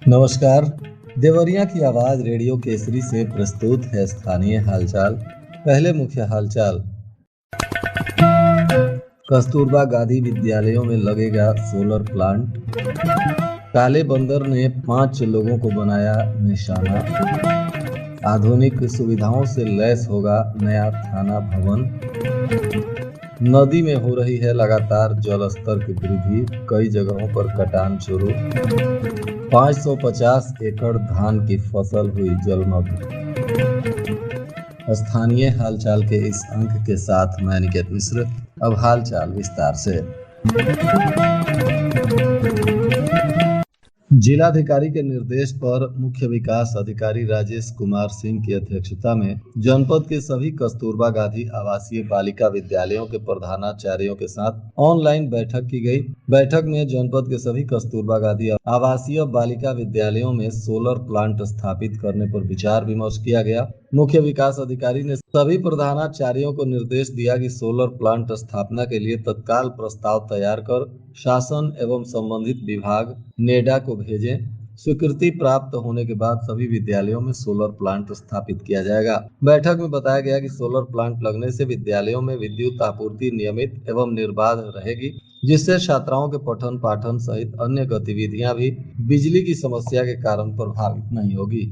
नमस्कार। देवरिया की आवाज रेडियो केसरी से प्रस्तुत है स्थानीय हालचाल। पहले मुख्य हालचाल। कस्तूरबा गांधी विद्यालयों में लगेगा सोलर प्लांट। काले बंदर ने 5 लोगों को बनाया निशाना। आधुनिक सुविधाओं से लैस होगा नया थाना भवन। नदी में हो रही है लगातार जल स्तर की वृद्धि, कई जगहों पर कटान शुरू। 550 एकड़ धान की फसल हुई जलमग्न। स्थानीय हालचाल के इस अंक के साथ मैं निकेत मिश्र। अब हालचाल विस्तार से। जिलाधिकारी के निर्देश पर मुख्य विकास अधिकारी राजेश कुमार सिंह की अध्यक्षता में जनपद के सभी कस्तूरबा गांधी आवासीय बालिका विद्यालयों के प्रधानाचार्यों के साथ ऑनलाइन बैठक की गई। बैठक में जनपद के सभी कस्तूरबा गांधी आवासीय बालिका विद्यालयों में सोलर प्लांट स्थापित करने पर विचार विमर्श किया गया। मुख्य विकास अधिकारी ने सभी प्रधानाचार्यों को निर्देश दिया कि सोलर प्लांट स्थापना के लिए तत्काल प्रस्ताव तैयार कर शासन एवं संबंधित विभाग नेडा को भेजें। स्वीकृति प्राप्त होने के बाद सभी विद्यालयों में सोलर प्लांट स्थापित किया जाएगा। बैठक में बताया गया कि सोलर प्लांट लगने से विद्यालयों में विद्युत आपूर्ति नियमित एवं निर्बाध रहेगी, जिससे छात्राओं के पठन पाठन सहित अन्य गतिविधियां भी बिजली की समस्या के कारण प्रभावित नहीं होगी।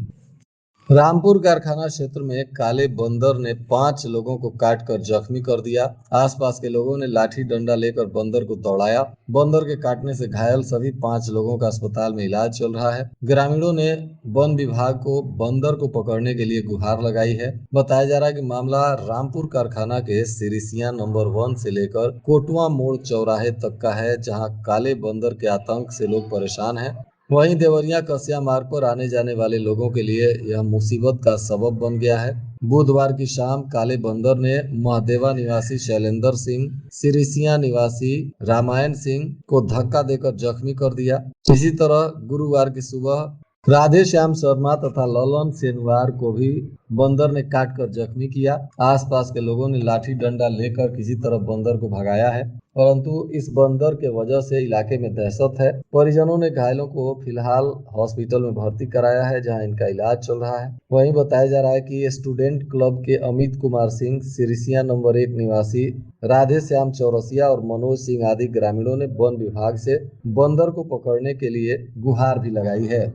रामपुर कारखाना क्षेत्र में काले बंदर ने 5 लोगों को काटकर जख्मी कर दिया। आसपास के लोगों ने लाठी डंडा लेकर बंदर को दौड़ाया। बंदर के काटने से घायल सभी 5 लोगों का अस्पताल में इलाज चल रहा है। ग्रामीणों ने वन विभाग को बंदर को पकड़ने के लिए गुहार लगाई है। बताया जा रहा है कि मामला रामपुर कारखाना के सिरिसिया नंबर 1 से लेकर कोटवा मोड़ चौराहे तक का है, जहाँ काले बंदर के आतंक से लोग परेशान हैं। वहीं देवरिया कसिया मार्ग पर आने जाने वाले लोगों के लिए यह मुसीबत का सबब बन गया है। बुधवार की शाम काले बंदर ने महदेवा निवासी शैलेंद्र सिंह, सिरिसिया निवासी रामायण सिंह को धक्का देकर जख्मी कर दिया। इसी तरह गुरुवार की सुबह राधे श्याम शर्मा तथा ललन सेनवार को भी बंदर ने काटकर जख्मी किया। आसपास के लोगों ने लाठी डंडा लेकर किसी तरह बंदर को भगाया है, परंतु इस बंदर के वजह से इलाके में दहशत है। परिजनों ने घायलों को फिलहाल हॉस्पिटल में भर्ती कराया है, जहां इनका इलाज चल रहा है। वहीं बताया जा रहा है कि स्टूडेंट क्लब के अमित कुमार सिंह, सिरिसिया नंबर 1 निवासी राधे श्याम चौरसिया और मनोज सिंह आदि ग्रामीणों ने वन विभाग से बंदर को पकड़ने के लिए गुहार भी लगाई है।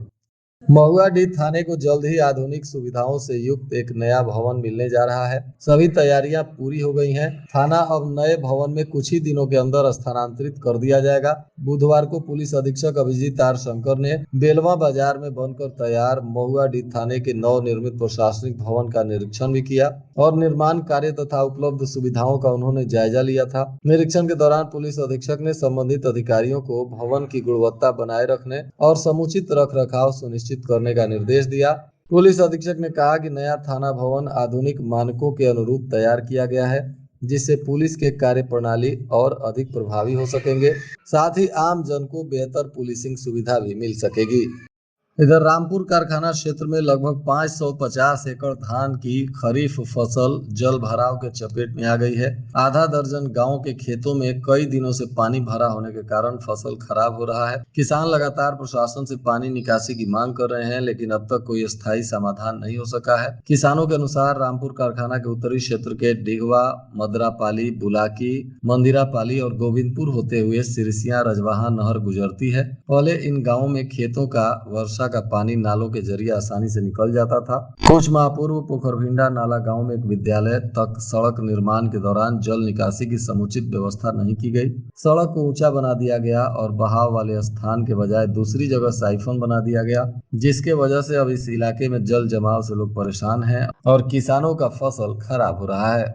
महुआडीह थाने को जल्द ही आधुनिक सुविधाओं से युक्त एक नया भवन मिलने जा रहा है। सभी तैयारियां पूरी हो गई हैं। थाना अब नए भवन में कुछ ही दिनों के अंदर स्थानांतरित कर दिया जाएगा। बुधवार को पुलिस अधीक्षक अभिजीत आर शंकर ने बेलवा बाजार में बनकर तैयार महुआडीह थाने के नवनिर्मित प्रशासनिक भवन का निरीक्षण भी किया और निर्माण कार्य तथा उपलब्ध सुविधाओं का उन्होंने जायजा लिया था। निरीक्षण के दौरान पुलिस अधीक्षक ने संबंधित अधिकारियों को भवन की गुणवत्ता बनाए रखने और समुचित रख रखाव सुनिश्चित करने का निर्देश दिया। पुलिस अधीक्षक ने कहा कि नया थाना भवन आधुनिक मानकों के अनुरूप तैयार किया गया है, जिससे पुलिस के कार्य प्रणाली और अधिक प्रभावी हो सकेंगे। साथ ही आम जन को बेहतर पुलिसिंग सुविधा भी मिल सकेगी। इधर रामपुर कारखाना क्षेत्र में लगभग 550 एकड़ धान की खरीफ फसल जल भराव के चपेट में आ गई है। आधा दर्जन गांव के खेतों में कई दिनों से पानी भरा होने के कारण फसल खराब हो रहा है। किसान लगातार प्रशासन से पानी निकासी की मांग कर रहे हैं, लेकिन अब तक कोई स्थायी समाधान नहीं हो सका है। किसानों के अनुसार रामपुर कारखाना के उत्तरी क्षेत्र के डिगवा, मदरापाली, बुलाकी, मंदिरापाली और गोविंदपुर होते हुए सिरसिया रजवाहा नहर गुजरती है। पहले इन गाँवों में खेतों का वर्षा का पानी नालों के जरिए आसानी से निकल जाता था। कुछ माह पूर्व पोखरभिंडा नाला गांव में एक विद्यालय तक सड़क निर्माण के दौरान जल निकासी की समुचित व्यवस्था नहीं की गई। सड़क को ऊंचा बना दिया गया और बहाव वाले स्थान के बजाय दूसरी जगह साइफन बना दिया गया, जिसके वजह से अब इस इलाके में जल जमाव से लोग परेशान हैं और किसानों का फसल खराब हो रहा है।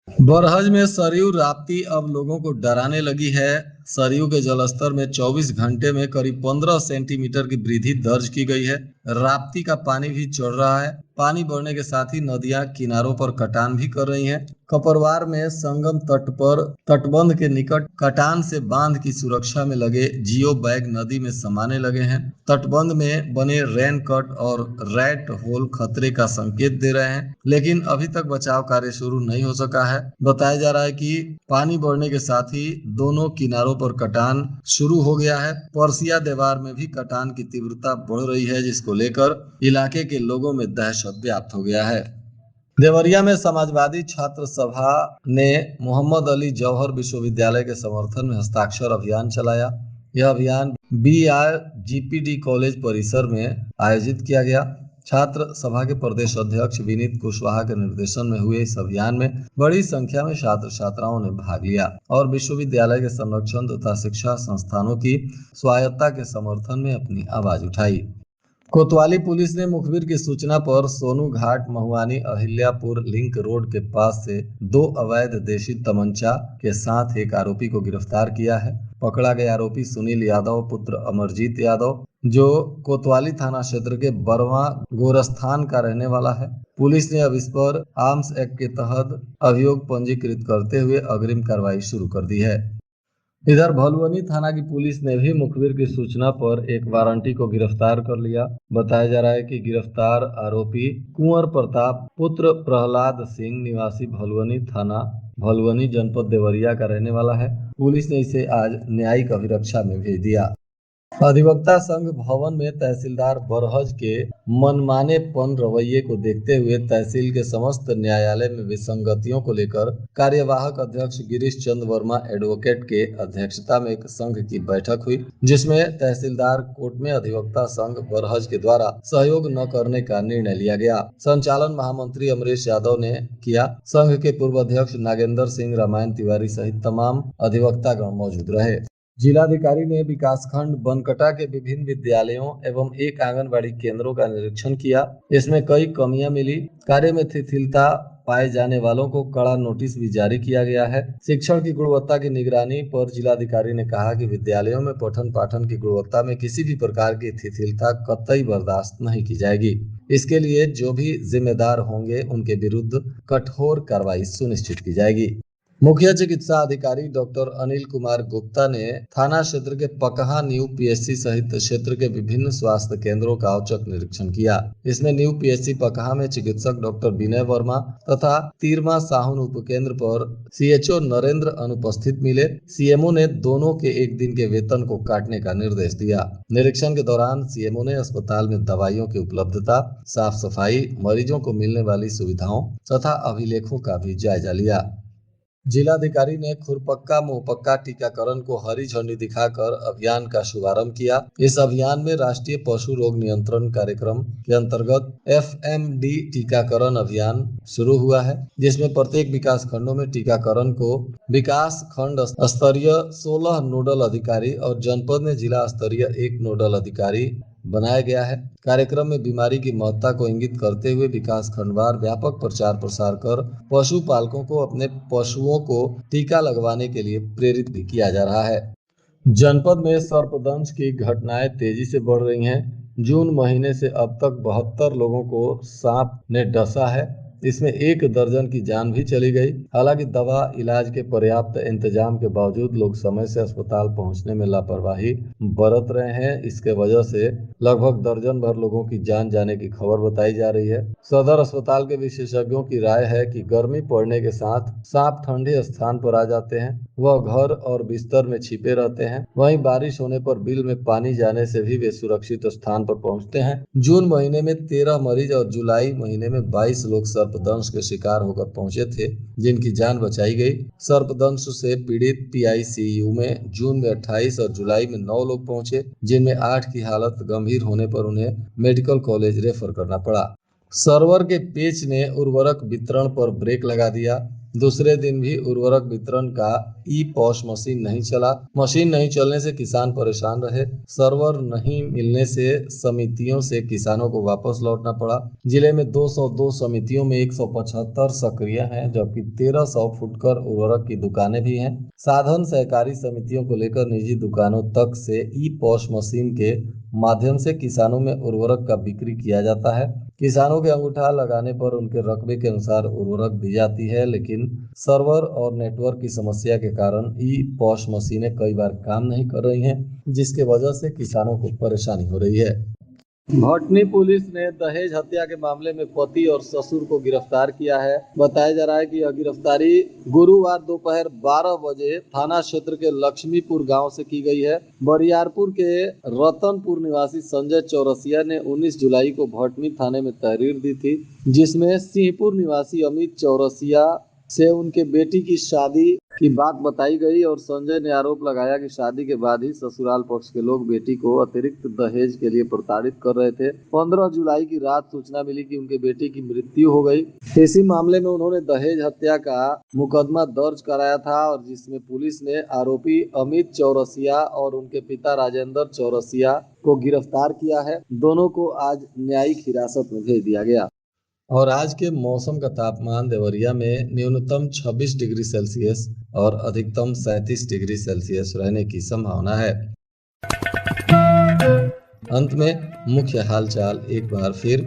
बरहज में सरयू राप्ती अब लोगों को डराने लगी है। सरयू के जलस्तर में 24 घंटे में करीब 15 सेंटीमीटर की वृद्धि दर्ज की गई है। राप्ती का पानी भी चढ़ रहा है। पानी बढ़ने के साथ ही नदियां किनारों पर कटान भी कर रही हैं। कपरवार में संगम तट पर तटबंध के निकट कटान से बांध की सुरक्षा में लगे जियो बैग नदी में समाने लगे हैं। तटबंध में बने रेन कट और रैट होल खतरे का संकेत दे रहे हैं, लेकिन अभी तक बचाव कार्य शुरू नहीं हो सका है। बताया जा रहा है कि पानी बढ़ने के साथ ही दोनों किनारों पर कटान शुरू हो गया है। परसिया देवार में भी कटान की तीव्रता बढ़ रही है, जिसको लेकर इलाके के लोगों में दहशत व्याप्त हो गया है। देवरिया में समाजवादी छात्र सभा ने मोहम्मद अली जौहर विश्वविद्यालय के समर्थन में हस्ताक्षर अभियान चलाया। यह अभियान BRGPD कॉलेज परिसर में आयोजित किया गया। छात्र सभा के प्रदेश अध्यक्ष विनीत कुशवाहा के निर्देशन में हुए इस अभियान में बड़ी संख्या में छात्र छात्राओं ने भाग लिया और विश्वविद्यालय के संरक्षण तथा शिक्षा संस्थानों की स्वायत्तता के समर्थन में अपनी आवाज उठाई। कोतवाली पुलिस ने मुखबिर की सूचना पर सोनू घाट महुआनी अहिल्यापुर लिंक रोड के पास से 2 अवैध देशी तमंचा के साथ एक आरोपी को गिरफ्तार किया है। पकड़ा गया आरोपी सुनील यादव पुत्र अमरजीत यादव, जो कोतवाली थाना क्षेत्र के बरवा गोरस्थान का रहने वाला है। पुलिस ने अब इस पर आर्म्स एक्ट के तहत अभियोग पंजीकृत करते हुए अग्रिम कार्रवाई शुरू कर दी है। इधर भलुअनी थाना की पुलिस ने भी मुखबिर की सूचना पर एक वारंटी को गिरफ्तार कर लिया। बताया जा रहा है कि गिरफ्तार आरोपी कुंवर प्रताप पुत्र प्रहलाद सिंह निवासी भलुअनी थाना भलुअनी जनपद देवरिया का रहने वाला है। पुलिस ने इसे आज न्यायिक अभिरक्षा में भेज दिया। अधिवक्ता संघ भवन में तहसीलदार बरहज के मनमानेपन रवैये को देखते हुए तहसील के समस्त न्यायालय में विसंगतियों को लेकर कार्यवाहक अध्यक्ष गिरीश चंद्र वर्मा एडवोकेट के अध्यक्षता में एक संघ की बैठक हुई, जिसमें तहसीलदार कोर्ट में अधिवक्ता संघ बरहज के द्वारा सहयोग न करने का निर्णय लिया गया। संचालन महामंत्री अमरीश यादव ने किया। संघ के पूर्व अध्यक्ष नागेंद्र सिंह रामायण तिवारी सहित तमाम अधिवक्तागण मौजूद रहे। जिलाधिकारी ने विकासखंड बनकटा के विभिन्न विद्यालयों एवं एक आंगनबाड़ी केंद्रों का निरीक्षण किया। इसमें कई कमियां मिली। कार्य में शिथिलता पाए जाने वालों को कड़ा नोटिस भी जारी किया गया है। शिक्षण की गुणवत्ता की निगरानी पर जिलाधिकारी ने कहा कि विद्यालयों में पठन पाठन की गुणवत्ता में किसी भी प्रकार की शिथिलता कतई बर्दाश्त नहीं की जाएगी। इसके लिए जो भी जिम्मेदार होंगे उनके विरुद्ध कठोर कार्रवाई सुनिश्चित की जाएगी। मुख्य चिकित्सा अधिकारी डॉक्टर अनिल कुमार गुप्ता ने थाना क्षेत्र के पकहा न्यू PSC सहित क्षेत्र के विभिन्न स्वास्थ्य केंद्रों का औचक निरीक्षण किया। इसमें न्यू PSC पकहा में चिकित्सक डॉक्टर विनय वर्मा तथा तीरमा साहुन उपकेंद्र पर CHO नरेंद्र अनुपस्थित मिले। CMO ने दोनों के एक दिन के वेतन को काटने का निर्देश दिया। निरीक्षण के दौरान CMO ने अस्पताल में दवाइयों की उपलब्धता, साफ सफाई, मरीजों को मिलने वाली सुविधाओं तथा अभिलेखों का भी जायजा लिया। जिलाधिकारी ने खुरपक्का मुंहपक्का टीकाकरण को हरी झंडी दिखाकर अभियान का शुभारंभ किया। इस अभियान में राष्ट्रीय पशु रोग नियंत्रण कार्यक्रम के अंतर्गत FMD टीकाकरण अभियान शुरू हुआ है, जिसमें प्रत्येक विकास खंडों में टीकाकरण को विकास खंड स्तरीय 16 नोडल अधिकारी और जनपद में जिला स्तरीय 1 नोडल अधिकारी बनाया गया है। कार्यक्रम में बीमारी की महत्ता को इंगित करते हुए विकास खंडवार व्यापक प्रचार प्रसार कर पशु पालकों को अपने पशुओं को टीका लगवाने के लिए प्रेरित भी किया जा रहा है। जनपद में सर्पदंश की घटनाएं तेजी से बढ़ रही हैं। जून महीने से अब तक 72 लोगों को सांप ने डसा है। इसमें 1 दर्जन की जान भी चली गई। हालांकि दवा इलाज के पर्याप्त इंतजाम के बावजूद लोग समय से अस्पताल पहुंचने में लापरवाही बरत रहे हैं। इसके वजह से लगभग दर्जन भर लोगों की जान जाने की खबर बताई जा रही है। सदर अस्पताल के विशेषज्ञों की राय है कि गर्मी पड़ने के साथ सांप ठंडे स्थान पर आ जाते हैं। वह घर और बिस्तर में छिपे रहते हैं। वहीं बारिश होने पर बिल में पानी जाने से भी वे सुरक्षित स्थान पर पहुंचते हैं। जून महीने में 13 मरीज और जुलाई महीने में 22 लोग सर्पदंश के शिकार होकर पहुंचे थे, जिनकी जान बचाई गई। सर्पदंश से पीड़ित PICU में जून में 28 और जुलाई में 9 लोग पहुंचे, जिनमें 8 की हालत गंभीर होने पर उन्हें मेडिकल कॉलेज रेफर करना पड़ा। सर्वर के पेच ने उर्वरक वितरण पर ब्रेक लगा दिया। दूसरे दिन भी उर्वरक वितरण का ई पॉश मशीन नहीं चला। मशीन नहीं चलने से किसान परेशान रहे। सर्वर नहीं मिलने से समितियों से किसानों को वापस लौटना पड़ा। जिले में 202 समितियों में 175 सक्रिय हैं, जबकि 1300 फुटकर उर्वरक की दुकानें भी हैं। साधन सहकारी समितियों को लेकर निजी दुकानों तक से ई पॉश मशीन के माध्यम से किसानों में उर्वरक का बिक्री किया जाता है। किसानों के अंगूठा लगाने पर उनके रकबे के अनुसार उर्वरक दी जाती है, लेकिन सर्वर और नेटवर्क की समस्या के कारण ई पॉश मशीनें कई बार काम नहीं कर रही हैं, जिसके वजह से किसानों को परेशानी हो रही है। भटनी पुलिस ने दहेज हत्या के मामले में पति और ससुर को गिरफ्तार किया है। बताया जा रहा है कि यह गिरफ्तारी गुरुवार दोपहर 12 बजे थाना क्षेत्र के लक्ष्मीपुर गांव से की गई है। बरियारपुर के रतनपुर निवासी संजय चौरसिया ने 19 जुलाई को भटनी थाने में तहरीर दी थी, जिसमें सिंहपुर निवासी अमित चौरसिया से उनके बेटी की शादी की बात बताई गई और संजय ने आरोप लगाया कि शादी के बाद ही ससुराल पक्ष के लोग बेटी को अतिरिक्त दहेज के लिए प्रताड़ित कर रहे थे। 15 जुलाई की रात सूचना मिली कि उनके बेटी की मृत्यु हो गई। इसी मामले में उन्होंने दहेज हत्या का मुकदमा दर्ज कराया था और जिसमें पुलिस ने आरोपी अमित चौरसिया और उनके पिता राजेंद्र चौरसिया को गिरफ्तार किया है। दोनों को आज न्यायिक हिरासत में भेज दिया गया। और आज के मौसम का तापमान देवरिया में न्यूनतम 26 डिग्री सेल्सियस और अधिकतम 37 डिग्री सेल्सियस रहने की संभावना है। अंत में मुख्य हालचाल एक बार फिर।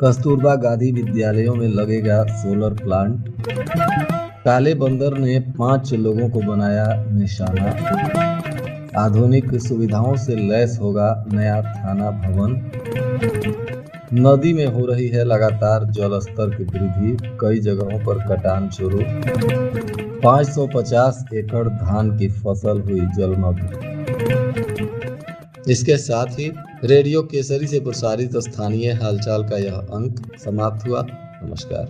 कस्तूरबा गांधी विद्यालयों में लगेगा सोलर प्लांट। काले बंदर ने 5 लोगों को बनाया निशाना। आधुनिक सुविधाओं से लैस होगा नया थाना भवन। नदी में हो रही है लगातार जल स्तर की वृद्धि, कई जगहों पर कटान शुरू। 550 एकड़ धान की फसल हुई जलमग्न। इसके साथ ही रेडियो केसरी से प्रसारित स्थानीय हालचाल का यह अंक समाप्त हुआ। नमस्कार।